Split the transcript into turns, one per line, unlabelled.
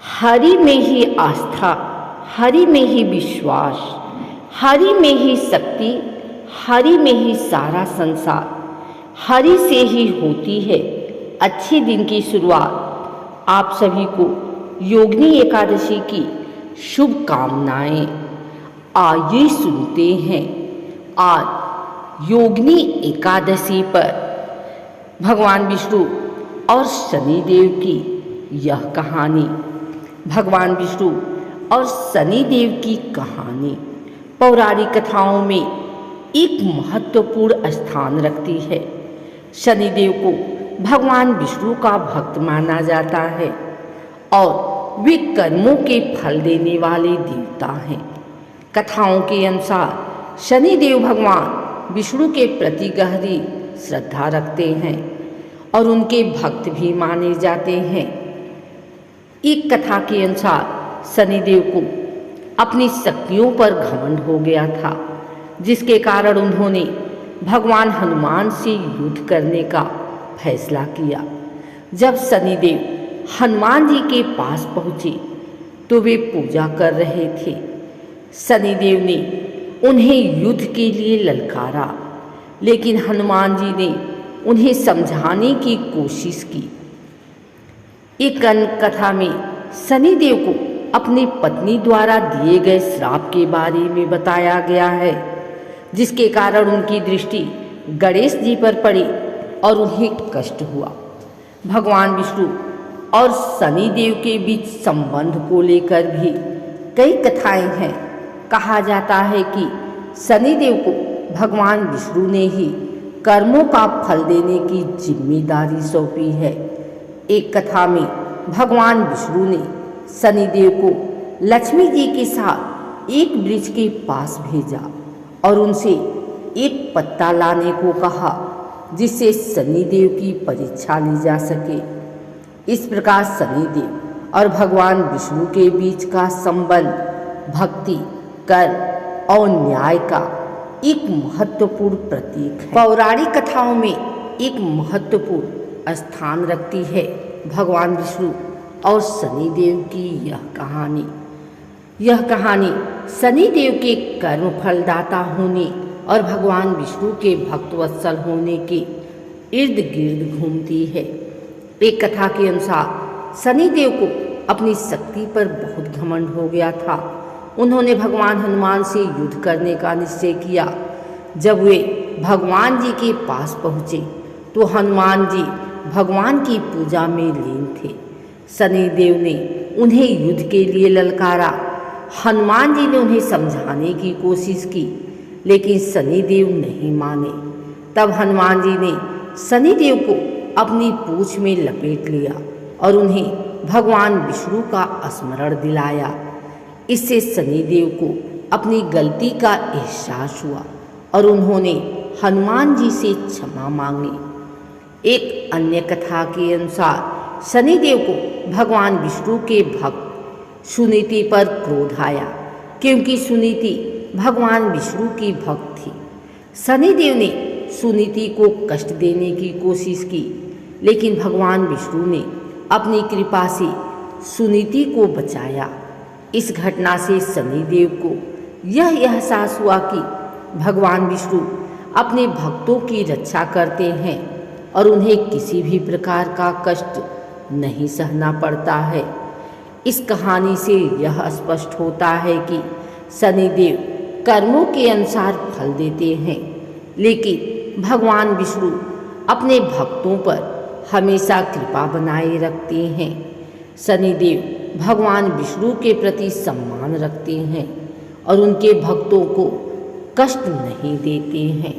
हरि में ही आस्था, हरि में ही विश्वास, हरि में ही शक्ति, हरि में ही सारा संसार, हरि से ही होती है अच्छे दिन की शुरुआत। आप सभी को योगिनी एकादशी की शुभकामनाएं। आइए सुनते हैं आज योगिनी एकादशी पर भगवान विष्णु और शनिदेव की यह कहानी। भगवान विष्णु और शनिदेव की कहानी पौराणिक कथाओं में एक महत्वपूर्ण स्थान रखती है। शनिदेव को भगवान विष्णु का भक्त माना जाता है और वे कर्मों के फल देने वाले देवता हैं। कथाओं के अनुसार शनिदेव भगवान विष्णु के प्रति गहरी श्रद्धा रखते हैं और उनके भक्त भी माने जाते हैं। एक कथा के अनुसार शनिदेव को अपनी शक्तियों पर घमंड हो गया था, जिसके कारण उन्होंने भगवान हनुमान से युद्ध करने का फैसला किया। जब शनिदेव हनुमान जी के पास पहुँचे तो वे पूजा कर रहे थे। शनिदेव ने उन्हें युद्ध के लिए ललकारा, लेकिन हनुमान जी ने उन्हें समझाने की कोशिश की। एक अन्य कथा में शनिदेव को अपनी पत्नी द्वारा दिए गए श्राप के बारे में बताया गया है, जिसके कारण उनकी दृष्टि गणेश जी पर पड़ी और उन्हें कष्ट हुआ। भगवान विष्णु और शनिदेव के बीच संबंध को लेकर भी कई कथाएं हैं। कहा जाता है कि शनिदेव को भगवान विष्णु ने ही कर्मों का फल देने की जिम्मेदारी सौंपी है। एक कथा में भगवान विष्णु ने शनिदेव को लक्ष्मी जी के साथ एक वृक्ष के पास भेजा और उनसे एक पत्ता लाने को कहा, जिससे शनिदेव की परीक्षा ली जा सके। इस प्रकार शनिदेव और भगवान विष्णु के बीच का संबंध भक्ति, कर्म और न्याय का एक महत्वपूर्ण प्रतीक है। पौराणिक कथाओं में एक महत्वपूर्ण स्थान रखती है भगवान विष्णु और शनिदेव की यह कहानी। यह कहानी शनिदेव के कर्म फलदाता होने और भगवान विष्णु के भक्तवत्सल होने के इर्द गिर्द घूमती है। एक कथा के अनुसार शनिदेव को अपनी शक्ति पर बहुत घमंड हो गया था। उन्होंने भगवान हनुमान से युद्ध करने का निश्चय किया। जब वे भगवान जी के पास पहुँचे तो हनुमान जी भगवान की पूजा में लीन थे। शनिदेव ने उन्हें युद्ध के लिए ललकारा। हनुमान जी ने उन्हें समझाने की कोशिश की, लेकिन शनिदेव नहीं माने। तब हनुमान जी ने शनिदेव को अपनी पूंछ में लपेट लिया और उन्हें भगवान विष्णु का स्मरण दिलाया। इससे शनिदेव को अपनी गलती का एहसास हुआ और उन्होंने हनुमान जी से क्षमा मांगी। एक अन्य कथा के अनुसार शनिदेव को भगवान विष्णु के भक्त सुनीति पर क्रोध आया, क्योंकि सुनीति भगवान विष्णु की भक्त थी। शनिदेव ने सुनीति को कष्ट देने की कोशिश की, लेकिन भगवान विष्णु ने अपनी कृपा से सुनीति को बचाया। इस घटना से शनिदेव को यह एहसास हुआ कि भगवान विष्णु अपने भक्तों की रक्षा करते हैं और उन्हें किसी भी प्रकार का कष्ट नहीं सहना पड़ता है। इस कहानी से यह स्पष्ट होता है कि शनिदेव कर्मों के अनुसार फल देते हैं, लेकिन भगवान विष्णु अपने भक्तों पर हमेशा कृपा बनाए रखते हैं। शनिदेव भगवान विष्णु के प्रति सम्मान रखते हैं और उनके भक्तों को कष्ट नहीं देते हैं।